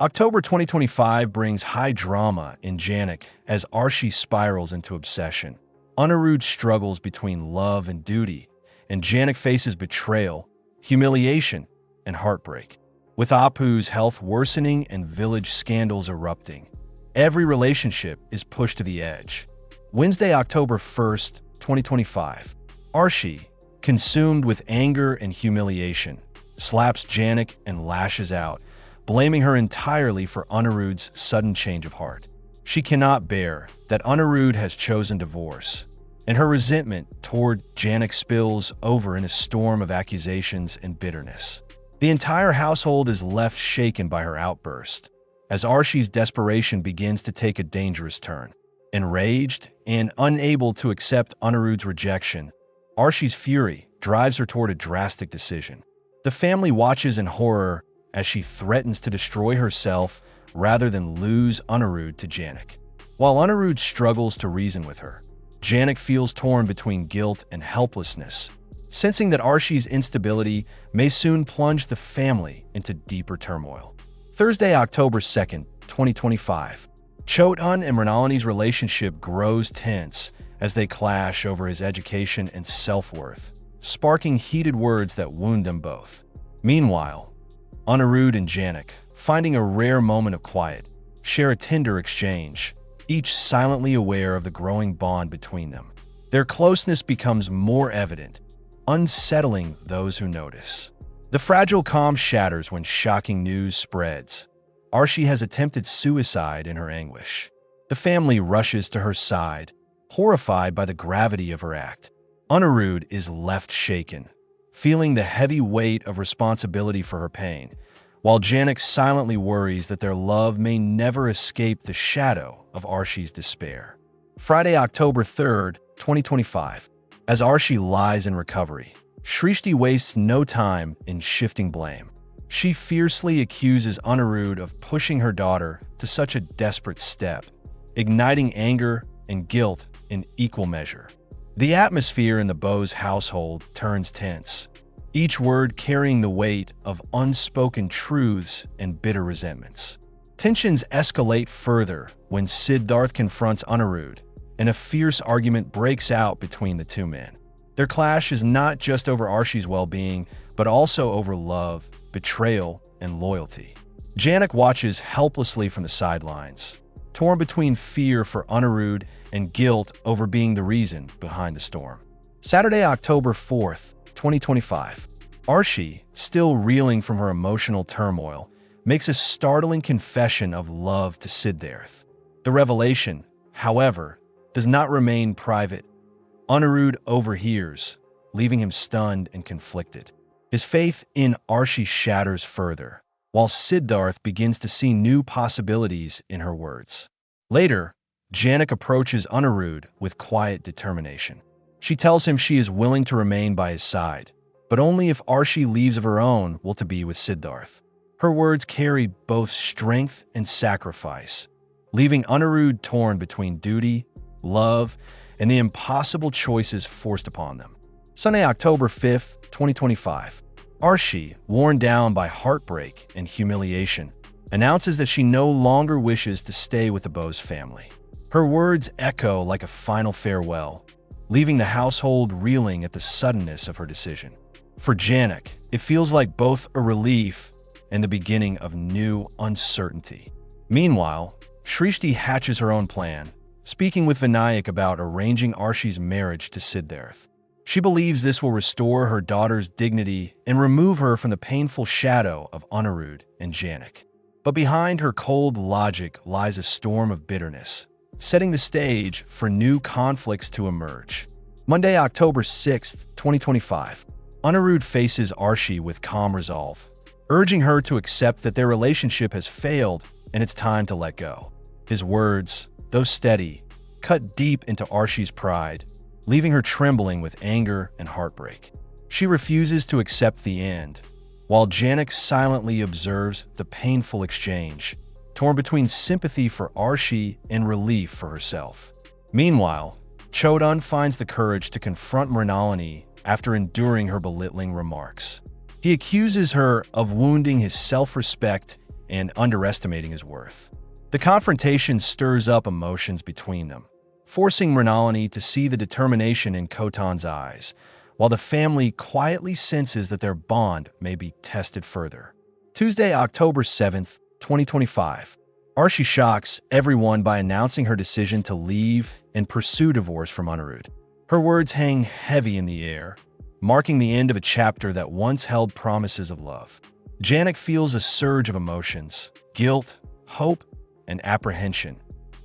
October 2025 brings high drama in Janick as Arshi spirals into obsession. Anirudh struggles between love and duty, and Janick faces betrayal, humiliation, and heartbreak. With Apu's health worsening and village scandals erupting, every relationship is pushed to the edge. Wednesday, October 1st, 2025. Arshi, consumed with anger and humiliation, slaps Janick and lashes out, blaming her entirely for Anirudh's sudden change of heart. She cannot bear that Anirudh has chosen divorce, and her resentment toward Janick spills over in a storm of accusations and bitterness. The entire household is left shaken by her outburst, as Arshi's desperation begins to take a dangerous turn. Enraged and unable to accept Anirudh's rejection, Arshi's fury drives her toward a drastic decision. The family watches in horror as she threatens to destroy herself rather than lose Anirudh to Janick. While Anirudh struggles to reason with her, Janick feels torn between guilt and helplessness, sensing that Arshi's instability may soon plunge the family into deeper turmoil. Thursday, October 2nd, 2025. Chotan and Mrinalini's relationship grows tense as they clash over his education and self-worth, sparking heated words that wound them both. Meanwhile, Anirudh and Janick, finding a rare moment of quiet, share a tender exchange, each silently aware of the growing bond between them. Their closeness becomes more evident, unsettling those who notice. The fragile calm shatters when shocking news spreads. Arshi has attempted suicide in her anguish. The family rushes to her side, horrified by the gravity of her act. Anirudh is left shaken, feeling the heavy weight of responsibility for her pain, while Janick silently worries that their love may never escape the shadow of Arshi's despair. Friday, October 3rd, 2025. As Arshi lies in recovery, Shrishti wastes no time in shifting blame. She fiercely accuses Anirudh of pushing her daughter to such a desperate step, igniting anger and guilt in equal measure. The atmosphere in the Bose household turns tense, each word carrying the weight of unspoken truths and bitter resentments. Tensions escalate further when Sidarth confronts Anirudh, and a fierce argument breaks out between the two men. Their clash is not just over Arshi's well-being, but also over love, betrayal, and loyalty. Janick watches helplessly from the sidelines, torn between fear for Anirudh and guilt over being the reason behind the storm. Saturday, October 4th, 2025. Arshi, still reeling from her emotional turmoil, makes a startling confession of love to Sidarth. The revelation, however, does not remain private. Anirudh overhears, leaving him stunned and conflicted. His faith in Arshi shatters further, while Sidarth begins to see new possibilities in her words. Later, Janick approaches Anirudh with quiet determination. She tells him she is willing to remain by his side, but only if Arshi leaves of her own will to be with Sidarth. Her words carry both strength and sacrifice, leaving Anirudh torn between duty, love, and the impossible choices forced upon them. Sunday, October 5th, 2025. Arshi, worn down by heartbreak and humiliation, announces that she no longer wishes to stay with the Bose family. Her words echo like a final farewell, leaving the household reeling at the suddenness of her decision. For Janick, it feels like both a relief and the beginning of new uncertainty. Meanwhile, Shrishti hatches her own plan, speaking with Vinayak about arranging Arshi's marriage to Sidarth. She believes this will restore her daughter's dignity and remove her from the painful shadow of Anirudh and Janick. But behind her cold logic lies a storm of bitterness, setting the stage for new conflicts to emerge. Monday, October 6th, 2025. Anirudh faces Arshi with calm resolve, urging her to accept that their relationship has failed and it's time to let go. His words, though steady, cut deep into Arshi's pride, leaving her trembling with anger and heartbreak. She refuses to accept the end, while Janick silently observes the painful exchange, torn between sympathy for Arshi and relief for herself. Meanwhile, Chotan finds the courage to confront Mrinalini after enduring her belittling remarks. He accuses her of wounding his self-respect and underestimating his worth. The confrontation stirs up emotions between them, forcing Mrinalini to see the determination in Khotan's eyes, while the family quietly senses that their bond may be tested further. Tuesday, October 7th, 2025. Arshi shocks everyone by announcing her decision to leave and pursue divorce from Anirudh. Her words hang heavy in the air, marking the end of a chapter that once held promises of love. Janick feels a surge of emotions, guilt, hope, and apprehension,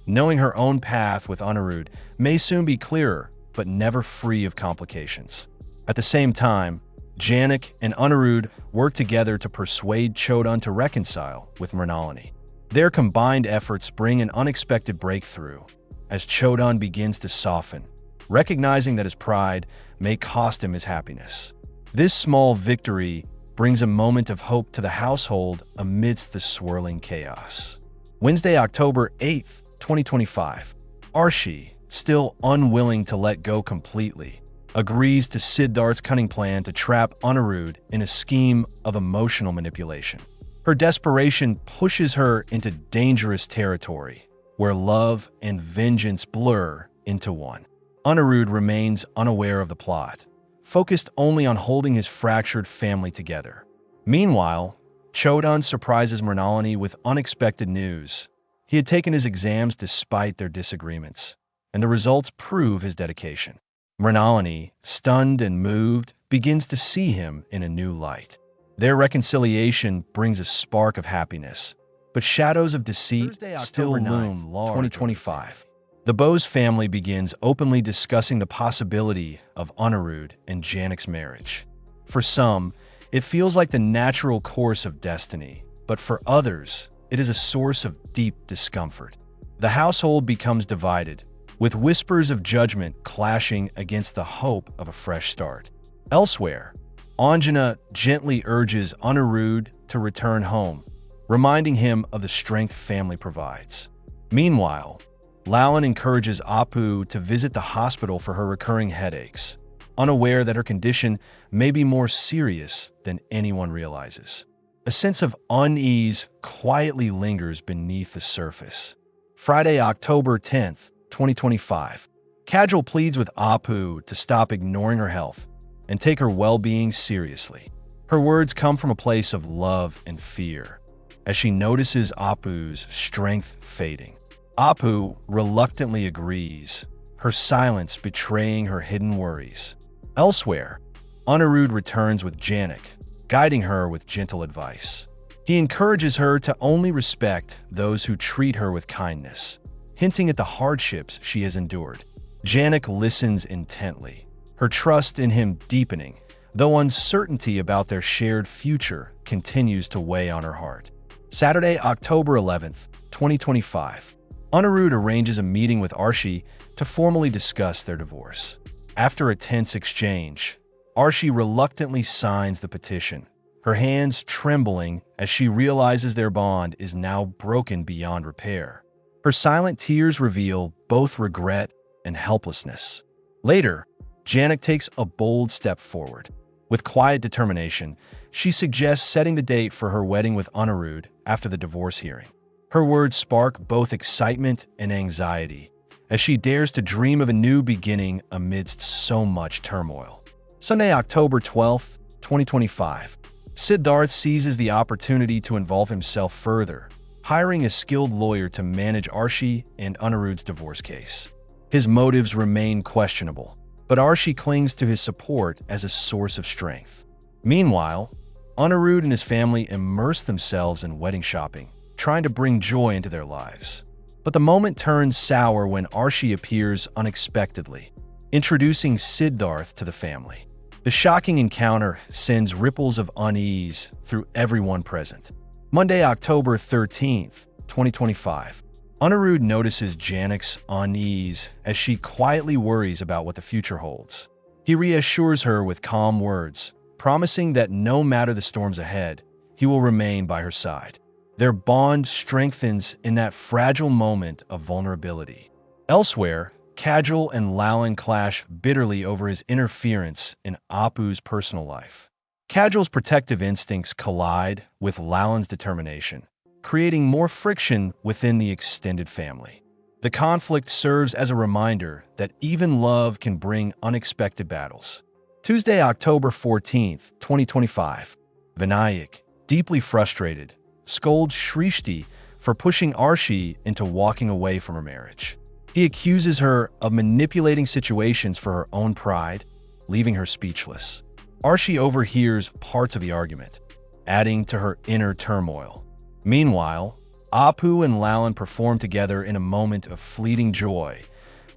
knowing her own path with Anirudh may soon be clearer, but never free of complications. At the same time, Janick and Anirudh work together to persuade Chodan to reconcile with Mrinalini. Their combined efforts bring an unexpected breakthrough as Chodan begins to soften, recognizing that his pride may cost him his happiness. This small victory brings a moment of hope to the household amidst the swirling chaos. Wednesday, October 8th, 2025. Arshi, still unwilling to let go completely, agrees to Siddharth's cunning plan to trap Anirudh in a scheme of emotional manipulation. Her desperation pushes her into dangerous territory, where love and vengeance blur into one. Anirudh remains unaware of the plot, focused only on holding his fractured family together. Meanwhile, Chodan surprises Mrinalini with unexpected news. He had taken his exams despite their disagreements, and the results prove his dedication. Mrinalini, stunned and moved, begins to see him in a new light. Their reconciliation brings a spark of happiness, but shadows of deceit still loom large. 2025. The Bose family begins openly discussing the possibility of Anirudh and Janick's marriage. For some, it feels like the natural course of destiny, but for others, it is a source of deep discomfort. The household becomes divided, with whispers of judgment clashing against the hope of a fresh start. Elsewhere, Anjana gently urges Anirudh to return home, reminding him of the strength family provides. Meanwhile, Lalan encourages Apu to visit the hospital for her recurring headaches, unaware that her condition may be more serious than anyone realizes. A sense of unease quietly lingers beneath the surface. Friday, October 10th, 2025. Kajal pleads with Apu to stop ignoring her health and take her well-being seriously. Her words come from a place of love and fear, as she notices Apu's strength fading. Apu reluctantly agrees, her silence betraying her hidden worries. Elsewhere, Anirudh returns with Janick, guiding her with gentle advice. He encourages her to only respect those who treat her with kindness, hinting at the hardships she has endured. Janick listens intently, her trust in him deepening, though uncertainty about their shared future continues to weigh on her heart. Saturday, October 11th, 2025. Anirudh arranges a meeting with Arshi to formally discuss their divorce. After a tense exchange, Arshi reluctantly signs the petition, her hands trembling as she realizes their bond is now broken beyond repair. Her silent tears reveal both regret and helplessness. Later, Janick takes a bold step forward. With quiet determination, she suggests setting the date for her wedding with Anirudh after the divorce hearing. Her words spark both excitement and anxiety, as she dares to dream of a new beginning amidst so much turmoil. Sunday, October 12th, 2025. Sidarth seizes the opportunity to involve himself further, hiring a skilled lawyer to manage Arshi and Anirudh's divorce case. His motives remain questionable, but Arshi clings to his support as a source of strength. Meanwhile, Anirudh and his family immerse themselves in wedding shopping, trying to bring joy into their lives. But the moment turns sour when Arshi appears unexpectedly, introducing Sidarth to the family. The shocking encounter sends ripples of unease through everyone present. Monday, October 13th, 2025. Anirudh notices Janick's unease as she quietly worries about what the future holds. He reassures her with calm words, promising that no matter the storms ahead, he will remain by her side. Their bond strengthens in that fragile moment of vulnerability. Elsewhere, Kajal and Lalan clash bitterly over his interference in Apu's personal life. Kajal's protective instincts collide with Lalan's determination, creating more friction within the extended family. The conflict serves as a reminder that even love can bring unexpected battles. Tuesday, October 14th, 2025. Vinayak, deeply frustrated, scolds Shrishti for pushing Arshi into walking away from her marriage. He accuses her of manipulating situations for her own pride, leaving her speechless. Arshi overhears parts of the argument, adding to her inner turmoil. Meanwhile, Apu and Lalan perform together in a moment of fleeting joy,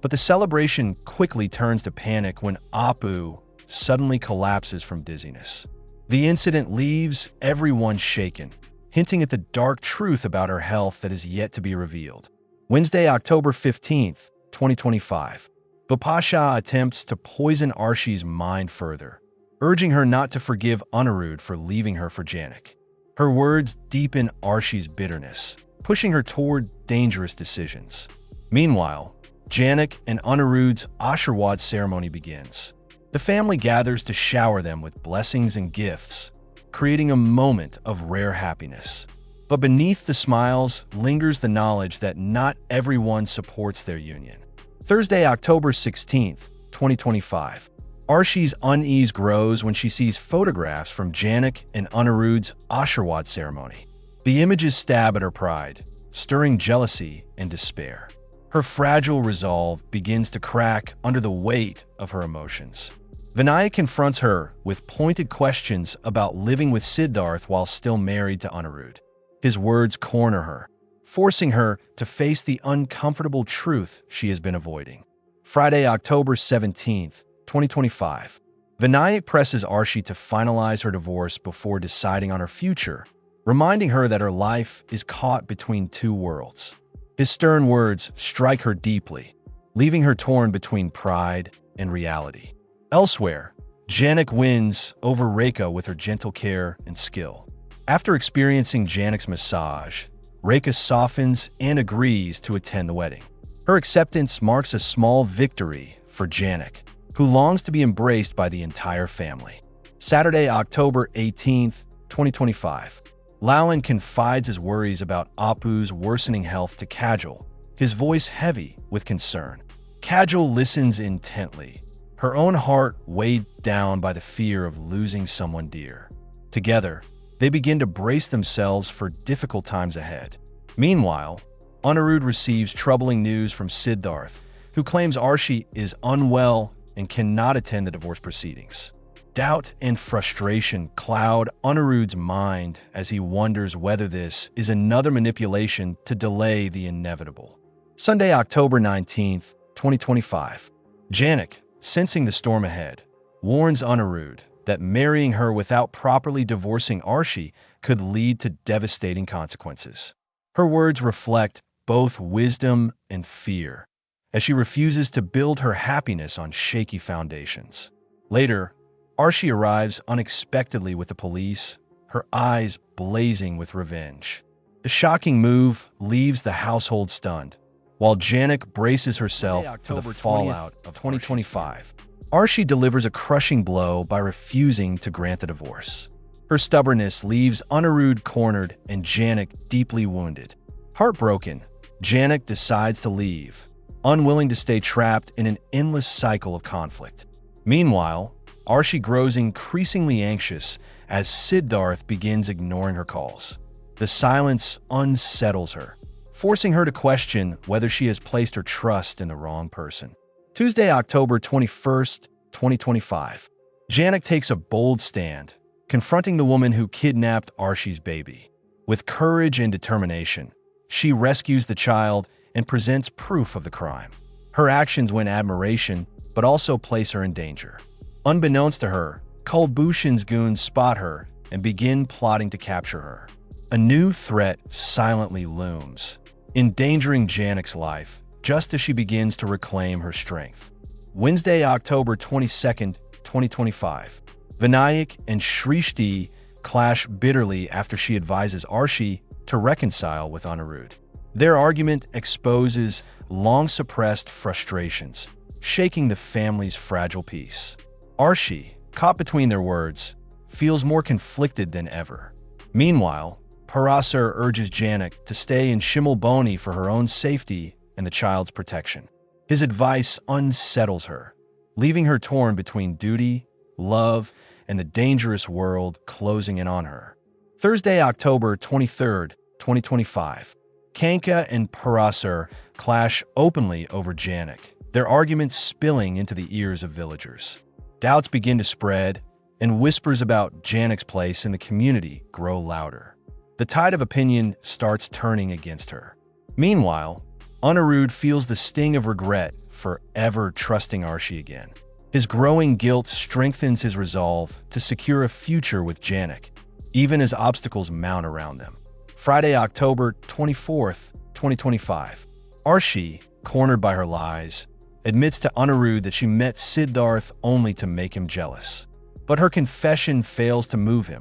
but the celebration quickly turns to panic when Apu suddenly collapses from dizziness. The incident leaves everyone shaken, hinting at the dark truth about her health that is yet to be revealed. Wednesday, October 15th, 2025. Bapasha attempts to poison Arshi's mind further, urging her not to forgive Anirudh for leaving her for Janick. Her words deepen Arshi's bitterness, pushing her toward dangerous decisions. Meanwhile, Janick and Anirudh's Asherad ceremony begins. The family gathers to shower them with blessings and gifts, creating a moment of rare happiness. But beneath the smiles lingers the knowledge that not everyone supports their union. Thursday, October 16th, 2025. Arshi's unease grows when she sees photographs from Janick and Anirudh's Asherad ceremony. The images stab at her pride, stirring jealousy and despair. Her fragile resolve begins to crack under the weight of her emotions. Vinayak confronts her with pointed questions about living with Sidarth while still married to Anirudh. His words corner her, forcing her to face the uncomfortable truth she has been avoiding. Friday, October 17th, 2025. Vinayak presses Arshi to finalize her divorce before deciding on her future, reminding her that her life is caught between two worlds. His stern words strike her deeply, leaving her torn between pride and reality. Elsewhere, Janick wins over Rekha with her gentle care and skill. After experiencing Janick's massage, Rekha softens and agrees to attend the wedding. Her acceptance marks a small victory for Janick, who longs to be embraced by the entire family. Saturday, October 18th, 2025. Lalan confides his worries about Apu's worsening health to Kajal, his voice heavy with concern. Kajal listens intently, her own heart weighed down by the fear of losing someone dear. Together, they begin to brace themselves for difficult times ahead. Meanwhile, Anirudh receives troubling news from Sidarth, who claims Arshi is unwell and cannot attend the divorce proceedings. Doubt and frustration cloud Anirudh's mind as he wonders whether this is another manipulation to delay the inevitable. Sunday, October 19th, 2025. Janick, sensing the storm ahead, warns Anirudh that marrying her without properly divorcing Arshi could lead to devastating consequences. Her words reflect both wisdom and fear, as she refuses to build her happiness on shaky foundations. Later, Arshi arrives unexpectedly with the police, her eyes blazing with revenge. The shocking move leaves the household stunned, while Janick braces herself for the fallout of 2025. Arshi delivers a crushing blow by refusing to grant the divorce. Her stubbornness leaves Anirudh cornered and Janick deeply wounded. Heartbroken, Janick decides to leave, unwilling to stay trapped in an endless cycle of conflict. Meanwhile, Arshi grows increasingly anxious as Sidarth begins ignoring her calls. The silence unsettles her, forcing her to question whether she has placed her trust in the wrong person. Tuesday, October 21st, 2025. Janick takes a bold stand, confronting the woman who kidnapped Arshi's baby. With courage and determination, she rescues the child and presents proof of the crime. Her actions win admiration, but also place her in danger. Unbeknownst to her, Kulbhushan's goons spot her and begin plotting to capture her. A new threat silently looms, endangering Janick's life just as she begins to reclaim her strength. Wednesday, October 22nd, 2025. Vinayak and Shrishti clash bitterly after she advises Arshi to reconcile with Anirudh. Their argument exposes long-suppressed frustrations, shaking the family's fragile peace. Arshi, caught between their words, feels more conflicted than ever. Meanwhile, Parasar urges Jhanak to stay in Shimmelboni for her own safety and the child's protection. His advice unsettles her, leaving her torn between duty, love, and the dangerous world closing in on her. Thursday, October 23rd, 2025. Kanka and Parasar clash openly over Jhanak, their arguments spilling into the ears of villagers. Doubts begin to spread, and whispers about Janak's place in the community grow louder. The tide of opinion starts turning against her. Meanwhile, Anirudh feels the sting of regret for ever trusting Arshi again. His growing guilt strengthens his resolve to secure a future with Jhanak, even as obstacles mount around them. Friday, October 24th, 2025. Arshi, cornered by her lies, admits to Anirudh that she met Sidarth only to make him jealous. But her confession fails to move him.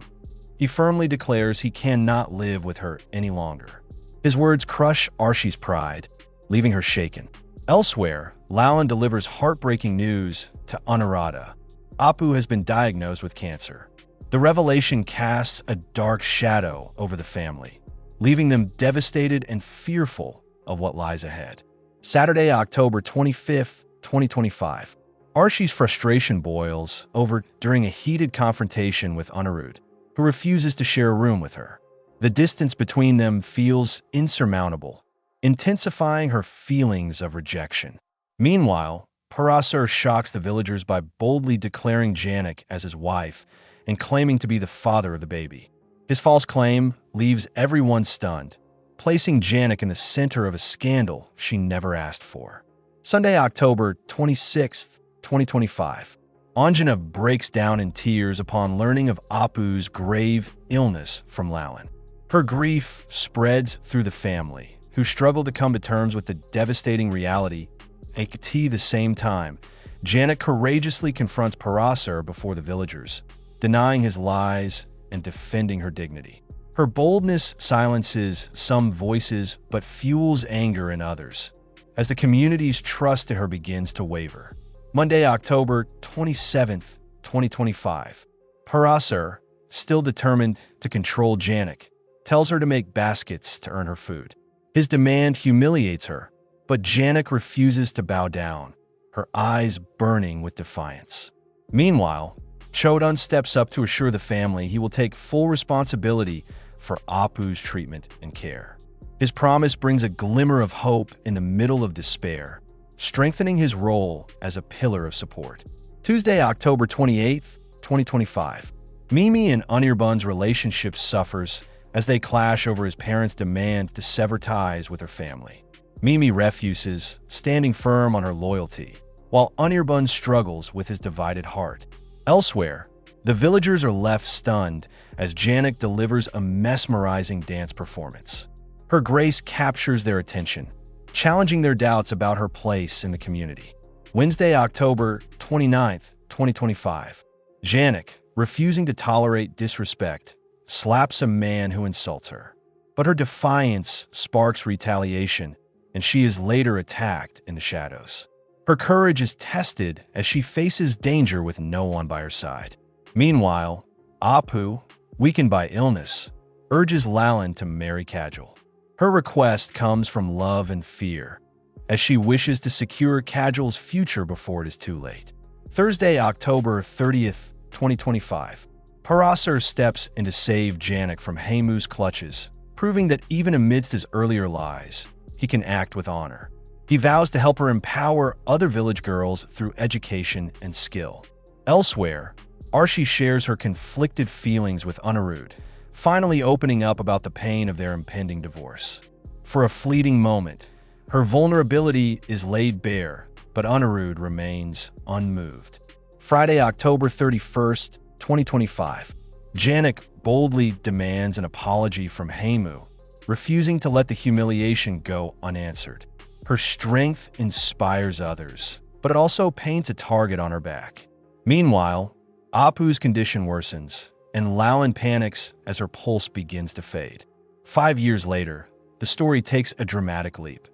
He firmly declares he cannot live with her any longer. His words crush Arshi's pride, leaving her shaken. Elsewhere, Lalan delivers heartbreaking news to Anuradha. Apu has been diagnosed with cancer. The revelation casts a dark shadow over the family, leaving them devastated and fearful of what lies ahead. Saturday, October 25th, 2025. Arshi's frustration boils over during a heated confrontation with Anirudh, who refuses to share a room with her. The distance between them feels insurmountable, intensifying her feelings of rejection. Meanwhile, Parasar shocks the villagers by boldly declaring Jhanak as his wife and claiming to be the father of the baby. His false claim leaves everyone stunned, placing Jhanak in the center of a scandal she never asked for. Sunday, October 26th, 2025. Anjana breaks down in tears upon learning of Apu's grave illness from Lalan. Her grief spreads through the family, who struggle to come to terms with the devastating reality. At the same time, Jhanak courageously confronts Parasar before the villagers, denying his lies and defending her dignity. Her boldness silences some voices but fuels anger in others, as the community's trust to her begins to waver. Monday, October 27th, 2025. Parasar, still determined to control Jhanak, tells her to make baskets to earn her food. His demand humiliates her, but Jhanak refuses to bow down, her eyes burning with defiance. Meanwhile, Chodun steps up to assure the family he will take full responsibility for Apu's treatment and care. His promise brings a glimmer of hope in the middle of despair, strengthening his role as a pillar of support. Tuesday, October 28th, 2025. Mimi and Anirudh's relationship suffers as they clash over his parents' demand to sever ties with her family. Mimi refuses, standing firm on her loyalty, while Anirudh struggles with his divided heart. Elsewhere, the villagers are left stunned as Jhanak delivers a mesmerizing dance performance. Her grace captures their attention, challenging their doubts about her place in the community. Wednesday, October 29th, 2025. Jhanak, refusing to tolerate disrespect, slaps a man who insults her. But her defiance sparks retaliation, and she is later attacked in the shadows. Her courage is tested as she faces danger with no one by her side. Meanwhile, Apu, weakened by illness, urges Lalan to marry Kajal. Her request comes from love and fear, as she wishes to secure Kajal's future before it is too late. Thursday, October 30th, 2025. Parasar steps in to save Jhanak from Hemu's clutches, proving that even amidst his earlier lies, he can act with honor. He vows to help her empower other village girls through education and skill. Elsewhere, Arshi shares her conflicted feelings with Anirudh, finally opening up about the pain of their impending divorce. For a fleeting moment, her vulnerability is laid bare, but Anirudh remains unmoved. Friday, October 31st, 2025. Jhanak boldly demands an apology from Hemu, refusing to let the humiliation go unanswered. Her strength inspires others, but it also paints a target on her back. Meanwhile, Apu's condition worsens, and Lalan panics as her pulse begins to fade. 5 years later, the story takes a dramatic leap.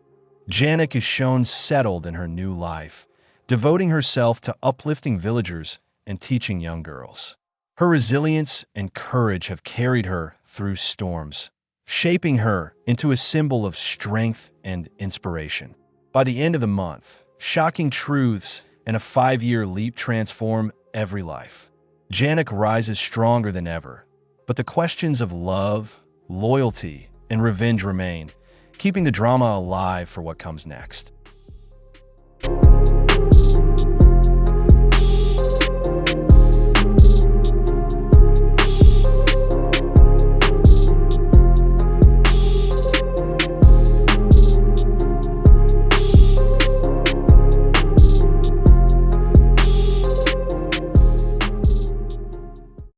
Jhanak is shown settled in her new life, devoting herself to uplifting villagers and teaching young girls. Her resilience and courage have carried her through storms, shaping her into a symbol of strength and inspiration. By the end of the month, shocking truths and a 5-year leap transform every life. Jhanak rises stronger than ever, but the questions of love, loyalty, and revenge remain, keeping the drama alive for what comes next.